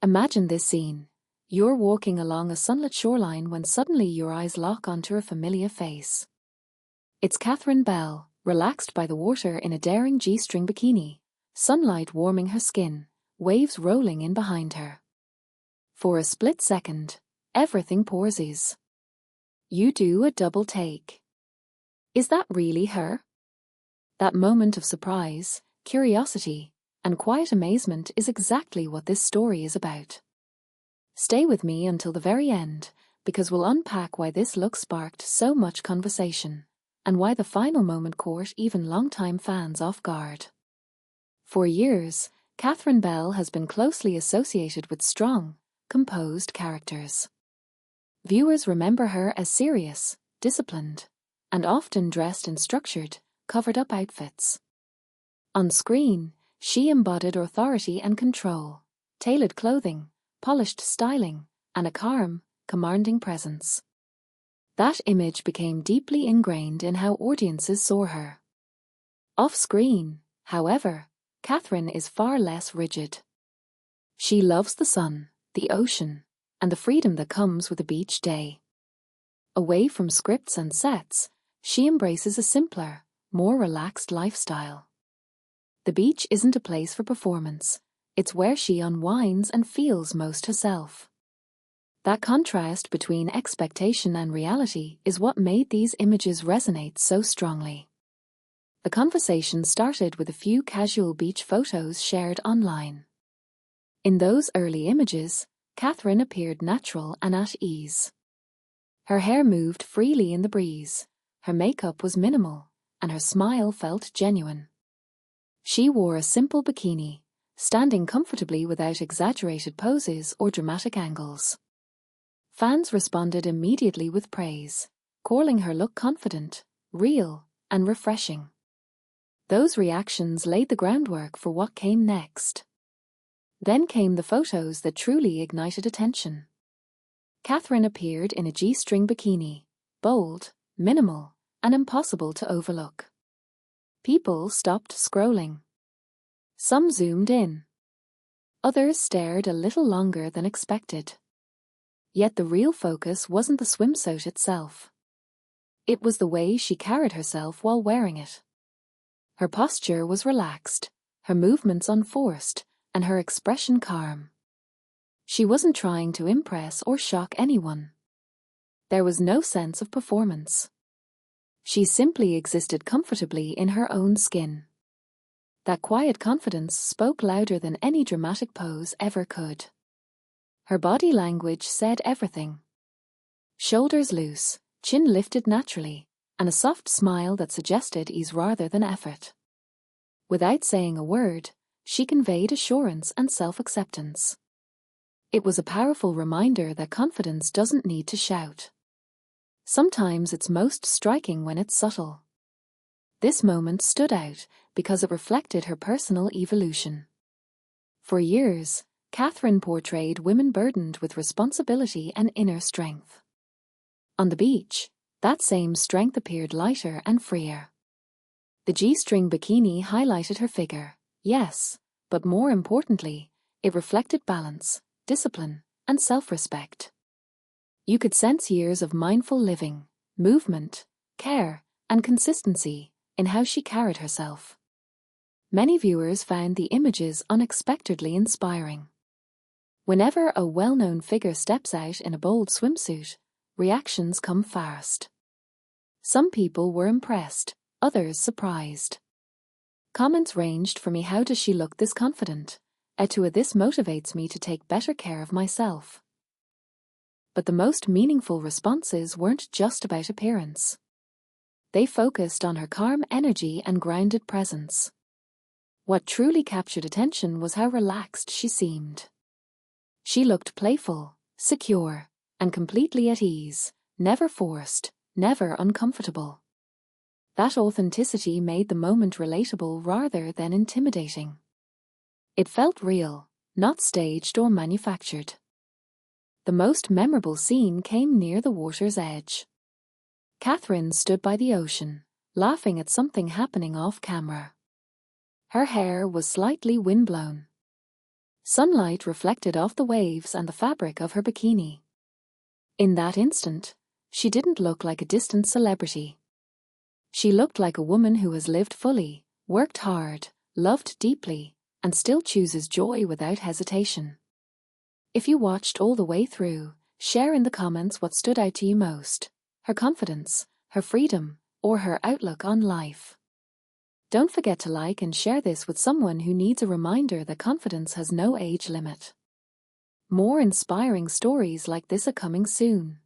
Imagine this scene. You're walking along a sunlit shoreline when suddenly your eyes lock onto a familiar face. It's Catherine Bell, relaxed by the water in a daring G-string bikini, sunlight warming her skin, waves rolling in behind her. For a split second, everything pauses. You do a double take. Is that really her? That moment of surprise, curiosity, and quiet amazement is exactly what this story is about. Stay with me until the very end, because we'll unpack why this look sparked so much conversation, and why the final moment caught even longtime fans off guard. For years, Catherine Bell has been closely associated with strong, composed characters. Viewers remember her as serious, disciplined, and often dressed in structured, covered-up outfits. On screen, she embodied authority and control, tailored clothing, polished styling, and a calm, commanding presence. That image became deeply ingrained in how audiences saw her. Off-screen, however, Catherine is far less rigid. She loves the sun, the ocean, and the freedom that comes with a beach day. Away from scripts and sets, she embraces a simpler, more relaxed lifestyle. The beach isn't a place for performance, it's where she unwinds and feels most herself. That contrast between expectation and reality is what made these images resonate so strongly. The conversation started with a few casual beach photos shared online. In those early images, Catherine appeared natural and at ease. Her hair moved freely in the breeze, her makeup was minimal, and her smile felt genuine. She wore a simple bikini, standing comfortably without exaggerated poses or dramatic angles. Fans responded immediately with praise, calling her look confident, real, and refreshing. Those reactions laid the groundwork for what came next. Then came the photos that truly ignited attention. Catherine appeared in a G-string bikini, bold, minimal, and impossible to overlook. People stopped scrolling. Some zoomed in. Others stared a little longer than expected. Yet the real focus wasn't the swimsuit itself. It was the way she carried herself while wearing it. Her posture was relaxed, her movements unforced, and her expression calm. She wasn't trying to impress or shock anyone. There was no sense of performance. She simply existed comfortably in her own skin. That quiet confidence spoke louder than any dramatic pose ever could. Her body language said everything. Shoulders loose, chin lifted naturally, and a soft smile that suggested ease rather than effort. Without saying a word, she conveyed assurance and self-acceptance. It was a powerful reminder that confidence doesn't need to shout. Sometimes it's most striking when it's subtle. This moment stood out because it reflected her personal evolution. For years, Catherine portrayed women burdened with responsibility and inner strength. On the beach, that same strength appeared lighter and freer. The G-string bikini highlighted her figure, yes, but more importantly, it reflected balance, discipline, and self-respect. You could sense years of mindful living, movement, care, and consistency in how she carried herself. Many viewers found the images unexpectedly inspiring. Whenever a well-known figure steps out in a bold swimsuit, reactions come fast. Some people were impressed, others surprised. Comments ranged from "How does she look this confident?" to "This motivates me to take better care of myself." But the most meaningful responses weren't just about appearance. They focused on her calm energy and grounded presence. What truly captured attention was how relaxed she seemed. She looked playful, secure, and completely at ease, never forced, never uncomfortable. That authenticity made the moment relatable rather than intimidating. It felt real, not staged or manufactured. The most memorable scene came near the water's edge. Catherine stood by the ocean, laughing at something happening off camera. Her hair was slightly windblown. Sunlight reflected off the waves and the fabric of her bikini. In that instant, she didn't look like a distant celebrity. She looked like a woman who has lived fully, worked hard, loved deeply, and still chooses joy without hesitation. If you watched all the way through, share in the comments what stood out to you most: her confidence, her freedom, or her outlook on life. Don't forget to like and share this with someone who needs a reminder that confidence has no age limit. More inspiring stories like this are coming soon.